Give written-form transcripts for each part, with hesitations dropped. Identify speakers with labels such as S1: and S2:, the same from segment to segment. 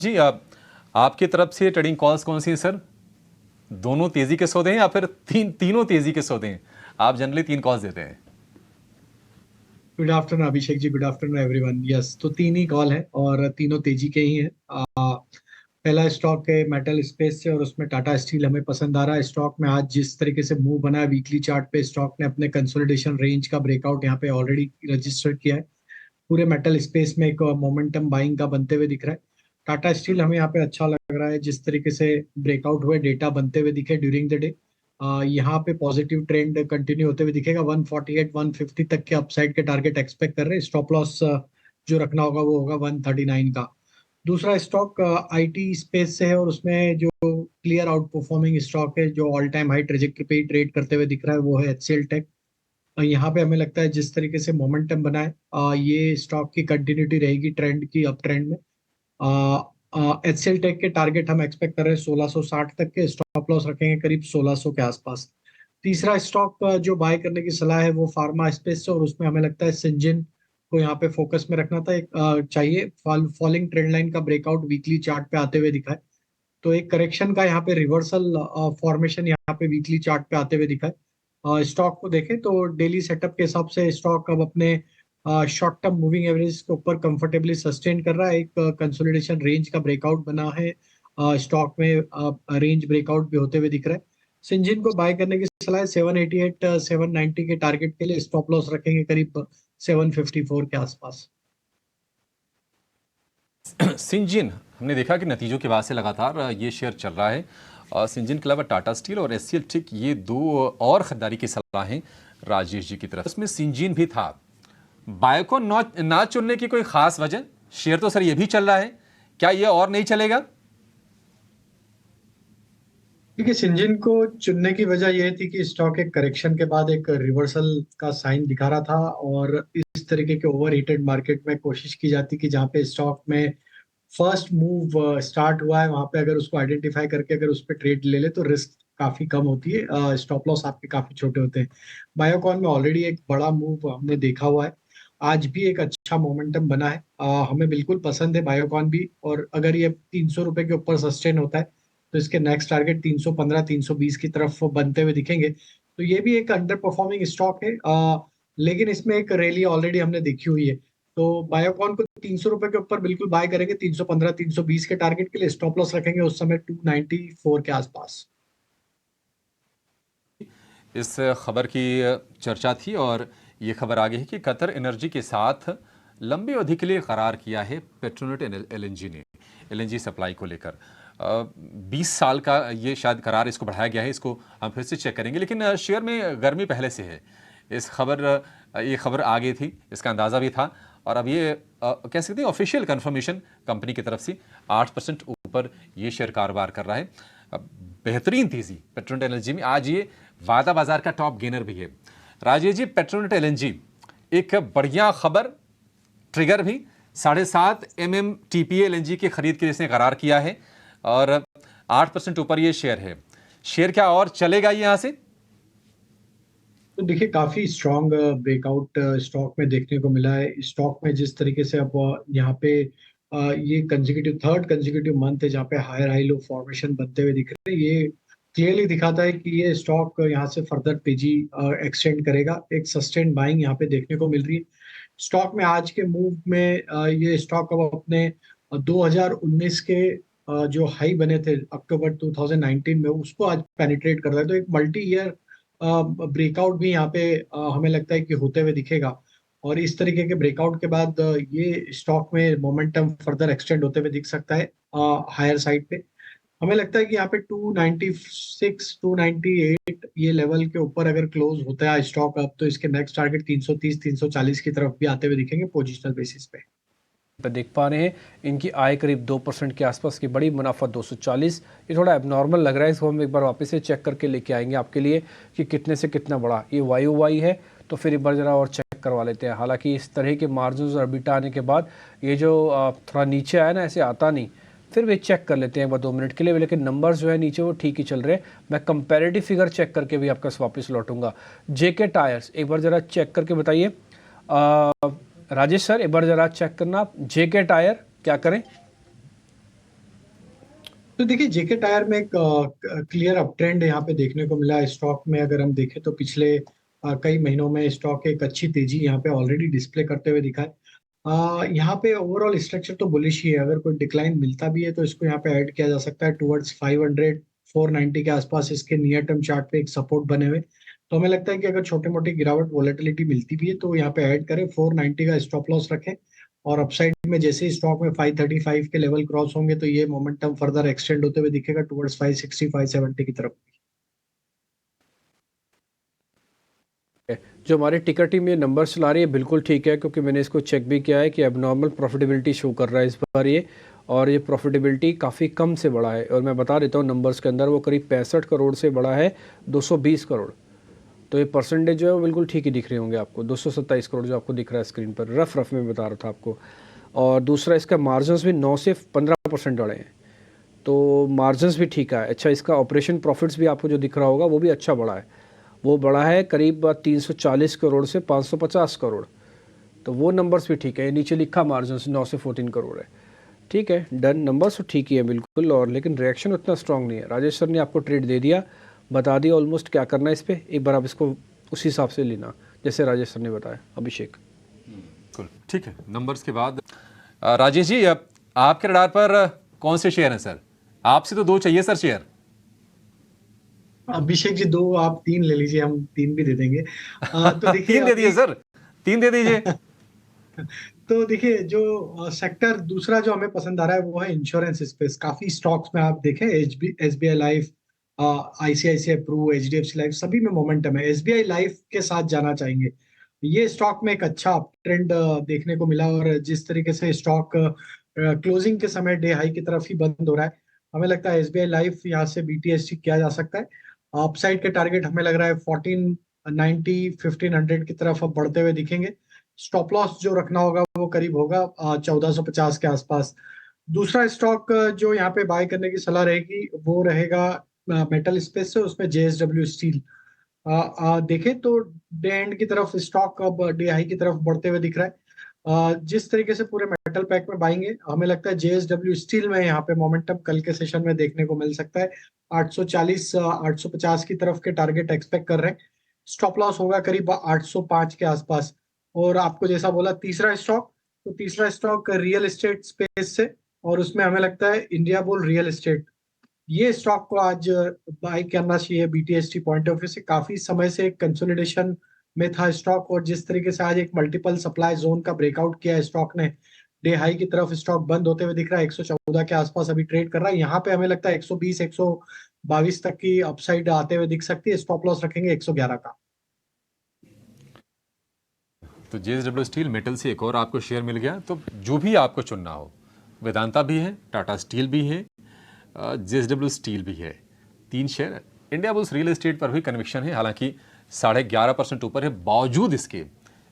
S1: जी आपकी तरफ से ट्रेडिंग कॉल्स कौन सी हैं सर? दोनों तेजी के सौदे हैं या फिर तीनों तेजी के सौदे हैं? आप जनरली 3 कॉल्स देते हैं।
S2: Good afternoon Abhishek ji. Good afternoon everyone. Yes, तो तीन ही कॉल है और तीनों तेजी के ही हैं। पहला स्टॉक है मेटल स्पेस से और उसमें टाटा स्टील हमें पसंद आ रहा है। स्टॉक में आज जिस तरीके से मूव बना है वीकली चार्ट पे, स्टॉक ने अपने कंसोलिडेशन रेंज का ब्रेकआउट यहाँ पे ऑलरेडी रजिस्टर किया है। पूरे मेटल स्पेस में एक मोमेंटम बाइंग का बनते हुए दिख रहा है। टाटा स्टील हमें यहाँ पे अच्छा लग रहा है, जिस तरीके से ब्रेकआउट हुए डेटा बनते हुए दिखे ड्यूरिंग द डे। यहाँ पे पॉजिटिव ट्रेंड कंटिन्यू होते हुए दिखेगा। 148 150 तक के अपसाइड के टारगेट एक्सपेक्ट कर रहे हैं। स्टॉप लॉस जो रखना होगा वो होगा 139 का। दूसरा स्टॉक आईटी स्पेस से है और उसमें जो क्लियर आउट परफॉर्मिंग स्टॉक है, जो ऑल टाइम हाई ट्रेजेक्टरी पे ट्रेड करते हुए दिख रहा है, वो है एचसीएल टेक। यहाँ पे हमें लगता है जिस तरीके से मोमेंटम बना है, ये स्टॉक की कंटिन्यूटी रहेगी ट्रेंड की, अप ट्रेंड में। एचसीएल टेक के टारगेट हम एक्सपेक्ट कर रहे हैं 1660 तक के। स्टॉप लॉस रखेंगे करीब 1600 के आसपास। तीसरा स्टॉक जो बाय करने की सलाह है वो फार्मा स्पेस से और उसमें हमें लगता है सिंजिन को यहाँ पे फोकस में रखना था। एक चाहिए फॉलिंग ट्रेंड लाइन का ब्रेकआउट वीकली चार्ट पे आते हुए दिखा है, तो एक करेक्शन का यहाँ पे रिवर्सल फॉर्मेशन यहाँ पे वीकली चार्ट पे आते हुए दिखा है। स्टॉक को देखें तो डेली सेटअप के हिसाब से स्टॉक अब अपने शॉर्ट टर्म मूविंग एवरेज के ऊपर कंफर्टेबली सस्टेन कर रहा है। एक कंसोलिडेशन रेंज का ब्रेकआउट बना है स्टॉक में, रेंज ब्रेकआउट भी होते हुए दिख रहा है। सिंजिन को बाय करने की सलाह है 788 790 के टारगेट के लिए। स्टॉप लॉस रखेंगे करीब 754 के आसपास।
S1: सिंजिन हमने देखा कि नतीजों के बाद से लगातार ये शेयर चल रहा है। और सिंजिन के अलावा टाटा स्टील और एचसीएल टेक, ये दो और खरीदारी की सलाहें राजेश जी की तरफ। इसमें सिंजिन भी था। बाय को ना चुनने की कोई खास वजह? शेयर तो सर ये भी चल रहा है, क्या ये और नहीं चलेगा?
S2: देखिए, सिंजिन को चुनने की वजह यह थी कि स्टॉक एक करेक्शन के बाद एक रिवर्सल का साइन दिखा रहा था और इस तरीके के ओवर हीटेड मार्केट में कोशिश की जाती कि जहाँ पे स्टॉक में फर्स्ट मूव स्टार्ट हुआ है वहां पे अगर उसको आइडेंटिफाई करके अगर उस पर ट्रेड ले ले तो रिस्क काफी कम होती है, स्टॉप लॉस आपके काफी छोटे होते हैं। बायोकॉन में ऑलरेडी एक बड़ा मूव हमने देखा हुआ है। आज भी एक अच्छा मोमेंटम बना है। हमें बिल्कुल पसंद है बायोकॉन भी, और अगर ये 300 रुपए के ऊपर सस्टेन होता है तो इसके नेक्स्ट टारगेट 315 320 की तरफ बनते हुए दिखेंगे। तो ये भी एक अंडर परफॉर्मिंग स्टॉक है, लेकिन इसमें एक रैली ऑलरेडी हमने देखी हुई है। तो बायोकॉन को 300 रुपए के ऊपर बिल्कुल बाय करेंगे, 315 320 के टारगेट के लिए। स्टॉप लॉस रखेंगे उस समय 294 के आसपास।
S1: इस खबर की चर्चा थी और ये खबर आ गई है कि कतर एनर्जी के साथ लंबी अवधि के लिए करार किया है पेट्रोनेट एलएनजी ने, एलएनजी सप्लाई को लेकर। 20 साल का ये शायद करार इसको बढ़ाया गया है। इसको हम फिर से चेक करेंगे, लेकिन शेयर में गर्मी पहले से है। ये खबर आ गई थी, इसका अंदाज़ा भी था। और अब ये कह सकते हैं ऑफिशियल कंफर्मेशन कंपनी की तरफ से 8% ऊपर ये शेयर कारोबार कर रहा है। बेहतरीन तेजी पेट्रोनेट एलएनजी में। आज ये वादा बाजार का टॉप गेनर भी है। राजेश जी, पेट्रोनेट एलएनजी एक बढ़िया खबर, ट्रिगर भी। 7.5 MMTPA एलएनजी की खरीद के लिए इसने करार किया है और 8% ऊपर ये शेयर है। शेयर क्या और चलेगा यहाँ से?
S2: तो देखिए, काफी स्ट्रॉन्ग ब्रेकआउट स्टॉक में देखने को मिला है। स्टॉक में जिस तरीके से अब यहाँ पे ये कंसेक्यूटिव थर्ड कंसेक्यूटिव मंथ है जहाँ पे हायर हाई लो फॉर्मेशन बनते हुए दिख रहे हैं। ये क्लियरली दिखाता है कि ये स्टॉक यहाँ से फर्दर तेजी एक्सटेंड करेगा। एक सस्टेन बाइंग यहाँ पे देखने को मिल रही है स्टॉक में। आज के मूव में ये स्टॉक अब अपने 2019 के जो हाई बने थे अक्टूबर 2019 में, उसको आज पेनिट्रेट कर रहा है। तो एक मल्टी ईयर ब्रेकआउट भी यहाँ पे हमें लगता है कि होते हुए दिखेगा। और इस तरीके के ब्रेकआउट के बाद ये स्टॉक में मोमेंटम फर्दर एक्सटेंड होते हुए दिख सकता है हायर साइड पे। हमें लगता है कि यहाँ पे 296 298 ये लेवल के ऊपर अगर क्लोज होता है स्टॉक अब, तो इसके नेक्स्ट टारगेट 330 340 की तरफ भी आते हुए दिखेंगे पोजिशनल बेसिस पे।
S3: देख पा रहे हैं इनकी आय करीब 2% के आसपास की बड़ी, मुनाफा 240। ये थोड़ा एबनॉर्मल लग रहा है, इसको हम एक बार वापस से चेक करके लेके आएंगे आपके लिए कि कितने से कितना बड़ा ये वाई है। तो फिर एक बार ज़रा और चेक करवा लेते हैं। हालांकि इस तरह के मार्जिन और बीटा आने के बाद ये जो थोड़ा नीचे आया ना, ऐसे आता नहीं। फिर भी चेक कर लेते हैं एक बार 2 मिनट के लिए, लेकिन नंबर्स जो है नीचे वो ठीक ही चल रहे हैं। मैं कंपेरेटिव फिगर चेक करके भी आपका वापस लौटूंगा। जेके टायर्स एक बार ज़रा चेक करके बताइए राजेश सर, एक बार ज़रा चेक करना आप। जेके टायर क्या करें?
S2: तो देखिए जेके टायर में एक क्लियर अप ट्रेंड यहाँ पे देखने को मिला है स्टॉक में। अगर हम देखें तो पिछले कई महीनों में स्टॉक एक अच्छी तेजी यहाँ पे ऑलरेडी डिस्प्ले करते हुए दिखा है। यहाँ पे ओवरऑल स्ट्रक्चर तो बुलिश ही है। अगर कोई डिक्लाइन मिलता भी है तो इसको यहाँ पे ऐड किया जा सकता है टुवर्ड्स 500 490 के आसपास। इसके नियर टर्म चार्ट पे एक सपोर्ट बने हुए। तो हमें लगता है कि अगर छोटी मोटी गिरावट वोलेटिलिटी मिलती भी है तो यहाँ पे ऐड करें, 490 का स्टॉप लॉस रखें। और अपसाइड में जैसे ही स्टॉक में 535 के लेवल क्रॉस होंगे तो ये मोमेंटम फर्दर एक्सटेंड होते हुए दिखेगा टुवर्ड्स 560 570 की तरफ।
S3: जो हमारी टिकर टीम ये नंबर्स ला रही है बिल्कुल ठीक है, क्योंकि मैंने इसको चेक भी किया है कि एबनॉर्मल प्रॉफिटेबिलिटी शो कर रहा है इस बार ये, और ये प्रॉफिटेबिलिटी काफ़ी कम से बड़ा है। और मैं बता देता हूँ नंबर्स के अंदर वो करीब 65 करोड़ से बड़ा है 220 करोड़। तो ये परसेंटेज जो है वो बिल्कुल ठीक ही दिख रहे होंगे आपको। 227 करोड़ जो आपको दिख रहा है स्क्रीन पर, रफ में बता रहा था आपको। और दूसरा इसका मार्जिन्स भी 9 से 15% बढ़े हैं, तो मार्जिन्स भी ठीक है। अच्छा, इसका ऑपरेशन प्रॉफिट्स भी आपको जो दिख रहा होगा वो भी अच्छा बढ़ा है। वो बढ़ा है करीब 340 करोड़ से 550 करोड़, तो वो नंबर्स भी ठीक है। ये नीचे लिखा मार्जिन्स 9 से 14 करोड़ है। ठीक है, डन, नंबर्स तो ठीक ही है बिल्कुल। और लेकिन रिएक्शन उतना स्ट्रांग नहीं है। राजेश सर ने आपको ट्रेड दे दिया, बता दिया ऑलमोस्ट क्या करना है इस पर। एक बार आप इसको उस हिसाब से लेना जैसे राजेश सर ने बताया। अभिषेक
S1: कुल ठीक है। नंबर्स के बाद राजेश जी, अब आपके रडार पर कौन से शेयर हैं सर? आपसे तो 2 चाहिए सर शेयर।
S2: अभिषेक जी 2, आप 3 ले लीजिए, हम 3 भी दे देंगे। तो देखिए
S1: 3 दे दिए सर, 3 दे दीजिए।
S2: तो देखिए जो सेक्टर दूसरा जो हमें पसंद आ रहा है वो है इंश्योरेंस स्पेस। काफी स्टॉक्स में आप देखें SBI life, ICICI pru, HDFC life, सभी में मोमेंटम है। एसबीआई लाइफ के साथ जाना चाहेंगे। ये स्टॉक में एक अच्छा ट्रेंड देखने को मिला। और जिस तरीके से स्टॉक क्लोजिंग के समय डे हाई की तरफ ही बंद हो रहा है, हमें लगता है एसबीआई लाइफ यहाँ से बीटीएससी किया जा सकता है। अपसाइड के टारगेट हमें लग रहा है 1490 1500 की तरफ अब बढ़ते हुए दिखेंगे। स्टॉप लॉस जो रखना होगा वो करीब होगा 1450 के आसपास। दूसरा स्टॉक जो यहाँ पे बाय करने की सलाह रहेगी वो रहेगा मेटल स्पेस से, उसमें जेएसडब्ल्यू स्टील। देखें तो डे एंड की तरफ स्टॉक अब डे हाई की तरफ बढ़ते हुए दिख रहा है। जिस तरीके से पूरे मेटल पैक में बाइंगे, हमें लगता है जेएसडब्ल्यू स्टील में यहाँ पे मोमेंटम कल के सेशन में देखने को मिल सकता है। 840 850 की तरफ के टारगेट एक्सपेक्ट कर रहे हैं। स्टॉप लॉस होगा करीब 805 के आसपास। और आपको जैसा बोला तीसरा स्टॉक, तो तीसरा स्टॉक रियल एस्टेट स्पेस से, और उसमें हमें लगता है इंडिया बुल रियल एस्टेट। ये स्टॉक को आज बाय करना चाहिए बीटीएसटी पॉइंट ऑफ व्यू से। काफी समय से एक कंसोलिडेशन में था स्टॉक, और जिस तरीके से आज एक मल्टीपल सप्लाई जोन का ब्रेकआउट किया है स्टॉक ने, डे हाई की तरफ स्टॉक बंद होते हुए दिख रहा है। 114 के आसपास अभी ट्रेड कर रहा है। यहाँ पे हमें लगता है 120 122 तक की अपसाइड आते हुए दिख सकती है। स्टॉप लॉस रखेंगे 111 का।
S1: तो जेएसडब्ल्यू स्टील मेटल से एक और आपको शेयर मिल गया। तो जो भी आपको चुनना हो, वेदांता भी है, टाटा स्टील भी है, जेएसडब्ल्यू स्टील भी है, 3 share. India bulls real estate पर भी कन्विक्शन है, हालांकि 11.5% ऊपर है। बावजूद इसके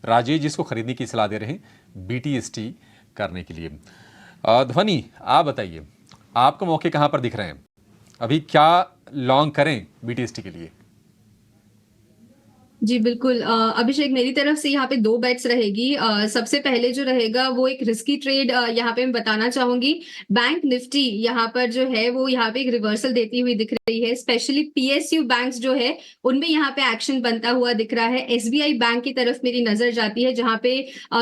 S1: राजेश जिसको खरीदने की सलाह दे रहे हैं बीटीएसटी करने के लिए। ध्वनि, आप बताइए, आपको मौके कहां पर दिख रहे हैं? अभी क्या लॉन्ग करें बीटीएसटी के लिए?
S4: जी बिल्कुल। अभिषेक, मेरी तरफ से यहाँ पे 2 बेट्स रहेगी। सबसे पहले जो रहेगा वो एक रिस्की ट्रेड यहाँ पे मैं बताना चाहूंगी। बैंक निफ्टी यहाँ पर जो है वो यहाँ पे एक रिवर्सल देती हुई दिख रही है। स्पेशली पीएसयू बैंक्स जो है उनमें यहाँ पे एक्शन बनता हुआ दिख रहा है। एसबीआई बैंक की तरफ मेरी नजर जाती है जहाँ पे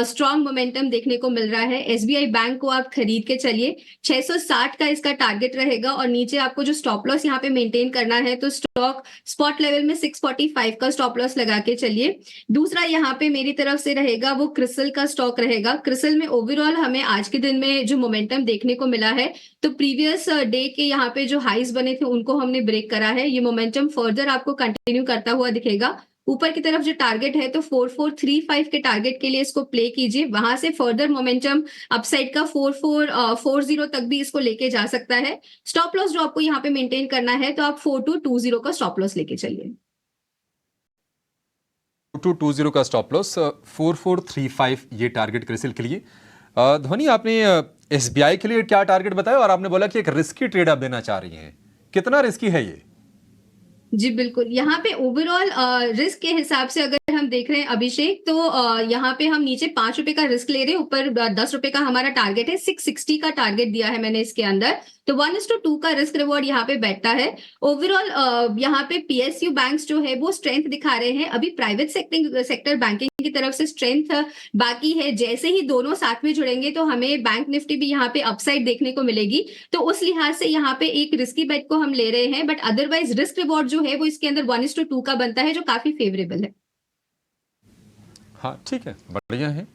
S4: स्ट्रॉन्ग मोमेंटम देखने को मिल रहा है। एसबीआई बैंक को आप खरीद के चलिए। 660 का इसका टारगेट रहेगा, और नीचे आपको जो स्टॉप लॉस यहाँ पे मेंटेन करना है तो स्टॉक स्पॉट लेवल में 645 का स्टॉप लॉस लगा के चलिए। दूसरा यहाँ पे मेरी तरफ से रहेगा वो क्रिसल का स्टॉक रहेगा। क्रिसल में ओवरऑल हमें आज के दिन में जो मोमेंटम देखने को मिला है, तो प्रीवियस डे के यहाँ पे जो हाईज बने थे उनको हमने ब्रेक करा है। ये मोमेंटम फर्दर आपको कंटिन्यू करता हुआ दिखेगा। ऊपर की तरफ जो टारगेट है तो 4435 के टारगेट के लिए इसको प्ले कीजिए। वहां से फर्दर मोमेंटम अपसाइड का 4440 तक भी इसको लेके जा सकता है। स्टॉप लॉस जो आपको यहाँ पे मेंटेन करना है तो आप 4220 का स्टॉप लॉस लेके चलिए।
S1: 4220 का स्टॉप लॉस, 4435 ये टारगेट क्रिसिल के लिए। ध्वनि, आपने एसबीआई के लिए क्या टारगेट बताया, और आपने बोला कि एक रिस्की ट्रेड आप देना चाह रही हैं। कितना रिस्की है ये?
S4: जी बिल्कुल, यहाँ पे ओवरऑल रिस्क के हिसाब से अगर हम देख रहे हैं अभिषेक, तो यहाँ पे हम नीचे ₹5 का रिस्क ले रहे हैं, ऊपर ₹10 का हमारा टारगेट है, 660 का टारगेट दिया है मैंने इसके अंदर, तो 1:2 का रिस्क रिवॉर्ड यहाँ पे बैठता है। ओवरऑल यहाँ पे पीएसयू बैंक्स जो है वो स्ट्रेंथ दिखा रहे हैं, अभी प्राइवेट सेक्टर बैंकिंग की तरफ से स्ट्रेंथ बाकी है। जैसे ही दोनों साथ में जुड़ेंगे तो हमें बैंक निफ्टी भी यहाँ पे अपसाइड देखने को मिलेगी, तो उस लिहाज से यहाँ पे एक रिस्की बेट को हम ले रहे हैं, बट अदरवाइज रिस्क रिवॉर्ड जो है वो इसके अंदर 1:2 का बनता है, जो काफी फेवरेबल है।
S1: हाँ ठीक है, बढ़िया है।